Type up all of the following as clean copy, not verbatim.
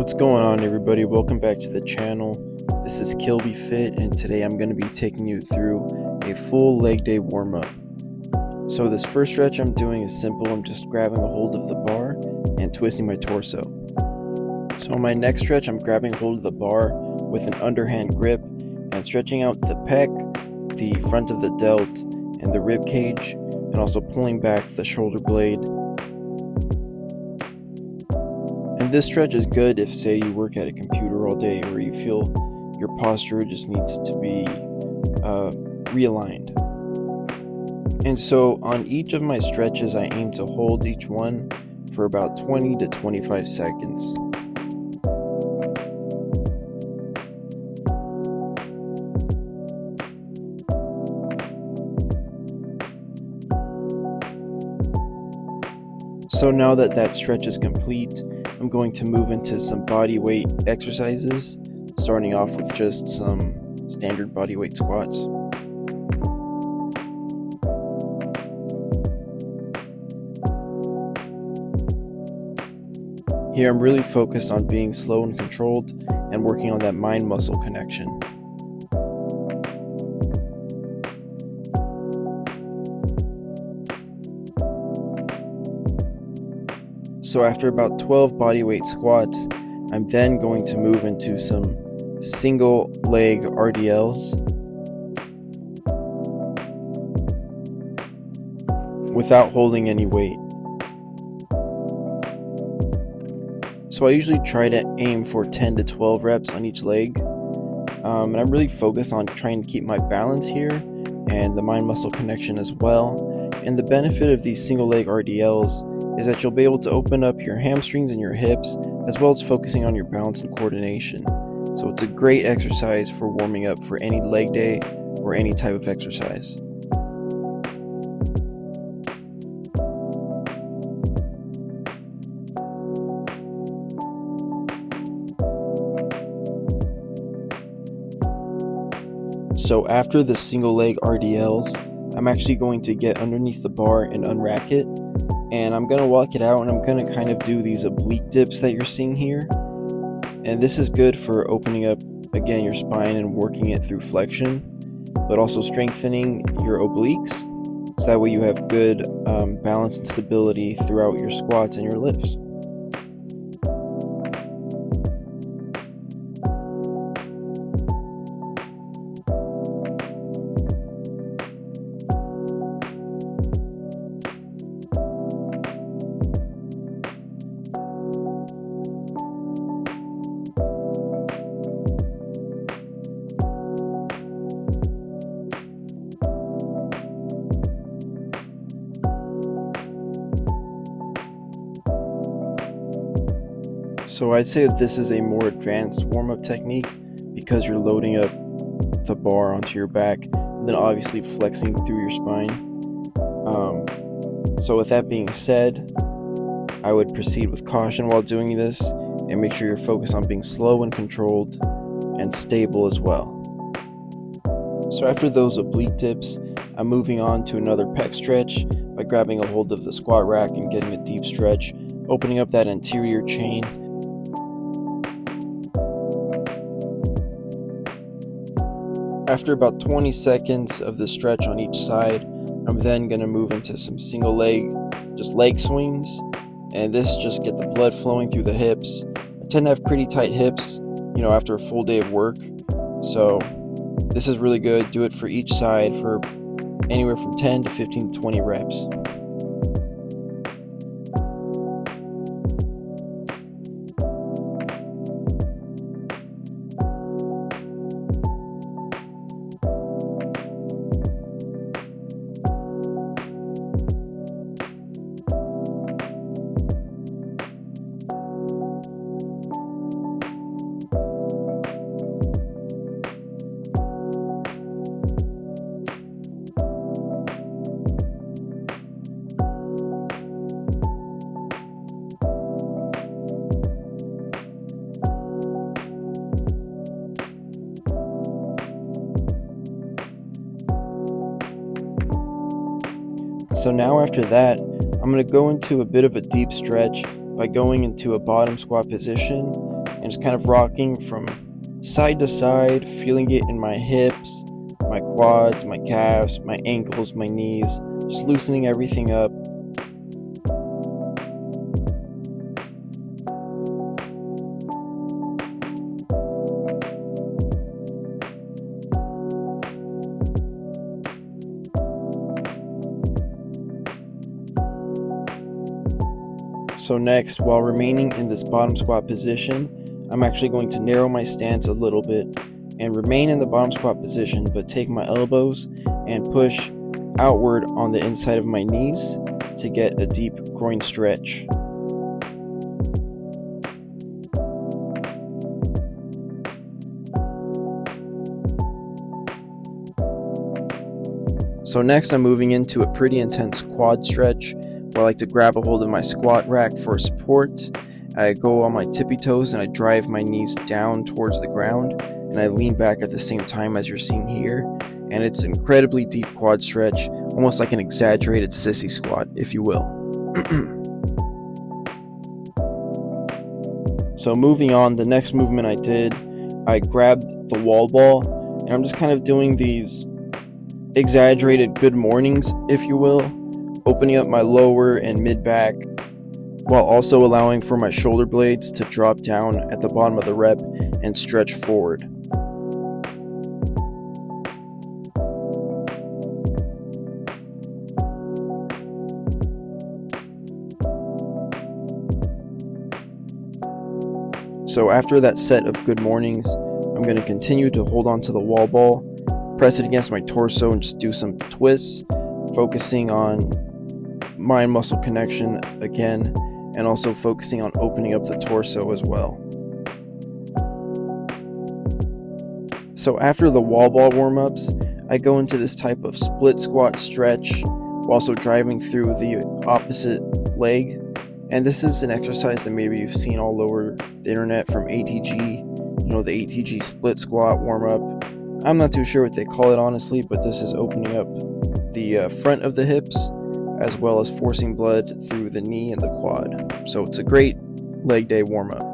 What's going on, everybody? Welcome back to the channel. This is Kilby Fit, and today I'm going to be taking you through a full leg day warm-up. So this first stretch I'm doing is simple. I'm just grabbing a hold of the bar and twisting my torso. So on my next stretch, I'm grabbing hold of the bar with an underhand grip and stretching out the pec, the front of the delt, and the rib cage, and also pulling back the shoulder blade. And this stretch is good if, say, you work at a computer all day or you feel your posture just needs to be realigned. And so on each of my stretches, I aim to hold each one for about 20 to 25 seconds. So now that that stretch is complete, I'm going to move into some body weight exercises, starting off with just some standard body weight squats. Here I'm really focused on being slow and controlled and working on that mind-muscle connection. So after about 12 bodyweight squats, I'm then going to move into some single leg RDLs without holding any weight. So I usually try to aim for 10 to 12 reps on each leg. And I'm really focused on trying to keep my balance here and the mind-muscle connection as well. And the benefit of these single leg RDLs is that you'll be able to open up your hamstrings and your hips, as well as focusing on your balance and coordination. So it's a great exercise for warming up for any leg day or any type of exercise. So after the single leg RDLs, I'm actually going to get underneath the bar and unrack it. And I'm going to walk it out, and I'm going to kind of do these oblique dips that you're seeing here. And this is good for opening up, again, your spine and working it through flexion, but also strengthening your obliques, so that way you have good balance and stability throughout your squats and your lifts. So I'd say that this is a more advanced warm-up technique because you're loading up the bar onto your back and then obviously flexing through your spine. So with that being said, I would proceed with caution while doing this and make sure you're focused on being slow and controlled and stable as well. So after those oblique dips, I'm moving on to another pec stretch by grabbing a hold of the squat rack and getting a deep stretch, opening up that anterior chain. After about 20 seconds of the stretch on each side, I'm then going to move into some single leg, just leg swings, and this just get the blood flowing through the hips. I tend to have pretty tight hips, after a full day of work, so this is really good. Do it for each side for anywhere from 10 to 15 to 20 reps. So now after that, I'm going to go into a bit of a deep stretch by going into a bottom squat position, and just kind of rocking from side to side, feeling it in my hips, my quads, my calves, my ankles, my knees, just loosening everything up. So next, while remaining in this bottom squat position, I'm actually going to narrow my stance a little bit and remain in the bottom squat position, but take my elbows and push outward on the inside of my knees to get a deep groin stretch. So next, I'm moving into a pretty intense quad stretch where I like to grab a hold of my squat rack for support. I go on my tippy toes and I drive my knees down towards the ground, and I lean back at the same time as you're seeing here. And it's an incredibly deep quad stretch, almost like an exaggerated sissy squat, if you will. So moving on, the next movement I did, I grabbed the wall ball, and I'm just kind of doing these exaggerated good mornings, if you will, opening up my lower and mid back while also allowing for my shoulder blades to drop down at the bottom of the rep and stretch forward. So after that set of good mornings, I'm going to continue to hold on to the wall ball, press it against my torso, and just do some twists, focusing on mind-muscle connection again, and also focusing on opening up the torso as well. So after the wall ball warm-ups, I go into this type of split squat stretch, while also driving through the opposite leg. And this is an exercise that maybe you've seen all over the internet from ATG, the ATG split squat warm-up. I'm not too sure what they call it, honestly, but this is opening up the front of the hips, as well as forcing blood through the knee and the quad. So it's a great leg day warm-up.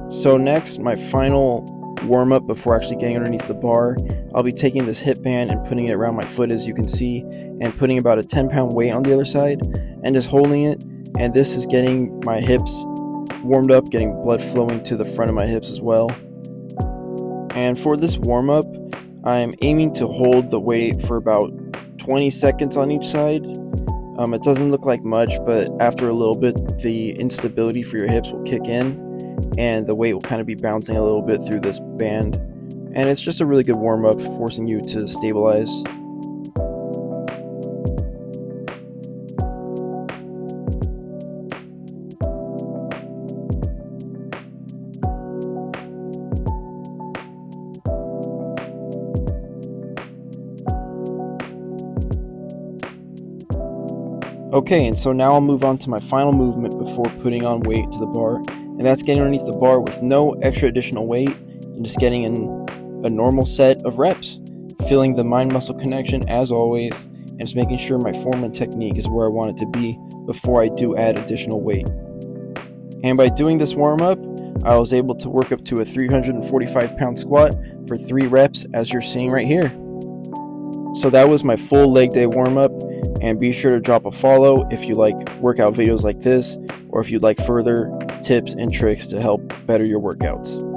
So next, my final warm-up before actually getting underneath the bar, I'll be taking this hip band and putting it around my foot, as you can see, and putting about a 10-pound weight on the other side and just holding it. And this is getting my hips warmed up, getting blood flowing to the front of my hips as well. And for this warm-up, I'm aiming to hold the weight for about 20 seconds on each side. It doesn't look like much, but after a little bit, the instability for your hips will kick in, and the weight will kind of be bouncing a little bit through this band. And it's just a really good warm-up, forcing you to stabilize. Okay, and so now I'll move on to my final movement before putting on weight to the bar, and that's getting underneath the bar with no extra additional weight and just getting in a normal set of reps, feeling the mind-muscle connection as always, and just making sure my form and technique is where I want it to be before I do add additional weight. And by doing this warm-up, I was able to work up to a 345-pound squat for 3 reps, as you're seeing right here. So that was my full leg day warm-up, and be sure to drop a follow if you like workout videos like this, or if you'd like further tips and tricks to help better your workouts.